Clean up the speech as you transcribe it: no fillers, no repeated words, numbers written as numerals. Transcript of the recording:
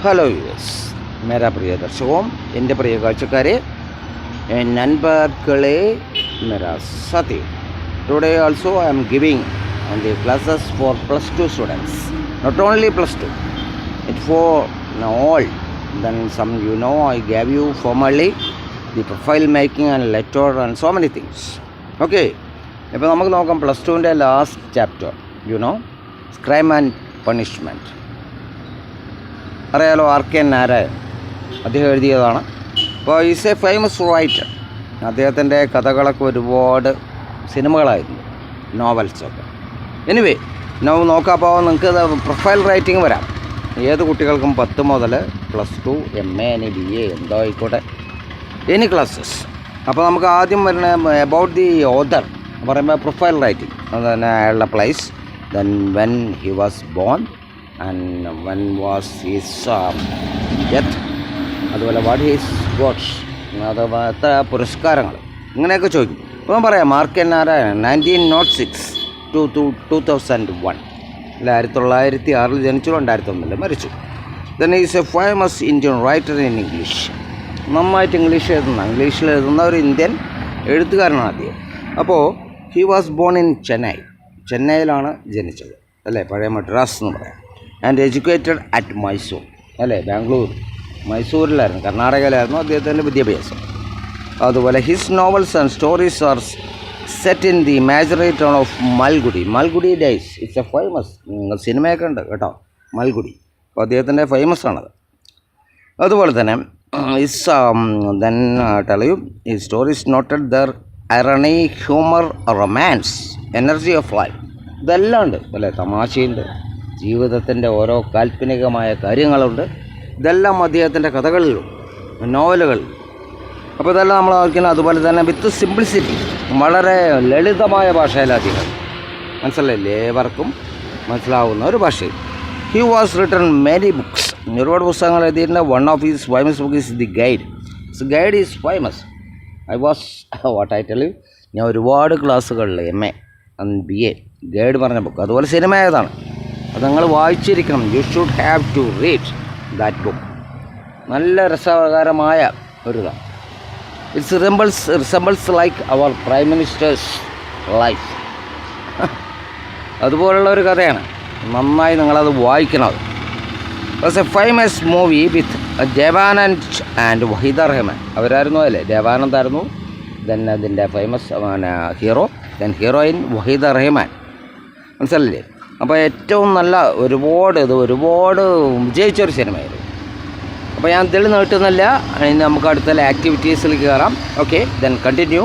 Hello US मेरा प्रिय दर्शकों എൻ്റെ പ്രിയ കാഴ്ചക്കാരെ നൻപർകളെ मेरा साथी today also I am giving on the classes for plus 2 students, not only plus 2, it for all. Then some I gave you formally the profile making and letter and so many things. Okay, ഇപ്പോൾ നമുക്ക് നോക്കാം plus ടുവിൻ്റെ last chapter crime and punishment. അറിയാലോ ആർക്കെ നാരായൺ അദ്ദേഹം എഴുതിയതാണ്. അപ്പോൾ is A famous writer. അദ്ദേഹത്തിൻ്റെ കഥകളൊക്കെ ഒരുപാട് സിനിമകളായിരുന്നു, നോവൽസൊക്കെ. എനിവേ നോക്കാപ്പോൾ നിങ്ങൾക്ക് പ്രൊഫൈൽ റൈറ്റിംഗ് വരാം. ഏത് കുട്ടികൾക്കും 10 മുതൽ പ്ലസ് 2 MA ഇനി BA എന്തോ ആയിക്കോട്ടെ, എനി ക്ലാസ്സസ്. അപ്പോൾ നമുക്ക് ആദ്യം വരുന്ന അബൌട്ട് ദി ഓഥർ പറയുമ്പോൾ പ്രൊഫൈൽ റൈറ്റിംഗ്, അതുതന്നെ അയാളുടെ place, then when he was born and when was his death, അതുപോലെ വാട്ട് ഹിസ് ഗോട്ട്സ്, അത് എത്ര പുരസ്കാരങ്ങൾ, ഇങ്ങനെയൊക്കെ ചോദിക്കും. അപ്പോൾ പറയാം ആർക്കെ നാരായൺ 1906 to 2001, 1906 ജനിച്ചു, 2001 മരിച്ചു. Then is A famous Indian writer in English. നന്നായിട്ട് ഇംഗ്ലീഷിൽ എഴുതുന്ന ഒരു ഇന്ത്യൻ എഴുത്തുകാരനാണ് അദ്ദേഹം. അപ്പോൾ ഹി വാസ് ബോൺ ഇൻ ചെന്നൈയിലാണ് ജനിച്ചത്, അല്ലേ, പഴയ മദ്രാസ് എന്ന് പറയാം. ആൻഡ് എഡ്യൂക്കേറ്റഡ് അറ്റ് മൈസൂർ, അല്ലേ, ബാംഗ്ലൂർ, മൈസൂരിലായിരുന്നു, കർണാടകയിലായിരുന്നു അദ്ദേഹത്തിൻ്റെ വിദ്യാഭ്യാസം. അതുപോലെ his novels and stories R set in the imaginary town of Malgudi days. It's A famous, സിനിമയൊക്കെ ഉണ്ട് കേട്ടോ, മൽഗുഡി. അപ്പോൾ അദ്ദേഹത്തിൻ്റെ ഫേമസ് ആണത്. അതുപോലെ തന്നെ then tell you his stories noted their irony, humor, romance, energy of life. ഇതെല്ലാം ഉണ്ട്, അല്ലേ, തമാശയുണ്ട്, ജീവിതത്തിൻ്റെ ഓരോ കാൽപ്പനികമായ കാര്യങ്ങളുണ്ട്. ഇതെല്ലാം അദ്ദേഹത്തിൻ്റെ കഥകളിലുണ്ട്, നോവലുകൾ. അപ്പോൾ ഇതെല്ലാം നമ്മൾ ഓർക്കണം. അതുപോലെ തന്നെ വിത്ത് സിംപ്ലിസിറ്റി, വളരെ ലളിതമായ ഭാഷയിലധികം മനസ്സിലായില്ലേ, ഏവർക്കും മനസ്സിലാവുന്ന ഒരു ഭാഷയിൽ. He was written many books, ഒരുപാട് പുസ്തകങ്ങൾ എഴുതിയിട്ടുണ്ട്. One of his famous book is the Guide. Guide is famous. What I tell you, ഞാൻ ഒരുപാട് ക്ലാസ്സുകളിൽ MA ആൻഡ് BA ഗൈഡ് പറഞ്ഞ ബുക്ക്, അതുപോലെ സിനിമ ഏതാണ്, അത് നിങ്ങൾ വായിച്ചിരിക്കണം. You should have to read that book. നല്ല രസകരമായ ഒരു ഇതാണ്. It's resembles like our prime minister's life. അതുപോലുള്ള ഒരു കഥയാണ്, നന്നായി നിങ്ങളത് വായിക്കണം. Was a famous movie with Dev Anand and Waheeda Rehman. അവരായിരുന്നു അല്ലേ, ദേവാനന്ദായിരുന്നു, ദെൻ അതിൻ്റെ famous hero, then heroine Waheeda Rehman, മനസ്സിലല്ലേ. അപ്പോൾ ഏറ്റവും നല്ല ഒരുപാട് വിജയിച്ചൊരു സിനിമയായിരുന്നു. അപ്പോൾ ഞാൻ ഇതിൽ നീട്ടുന്നില്ല, നമുക്ക് അടുത്തുള്ള ആക്ടിവിറ്റീസിൽ കയറാം. Okay, then continue.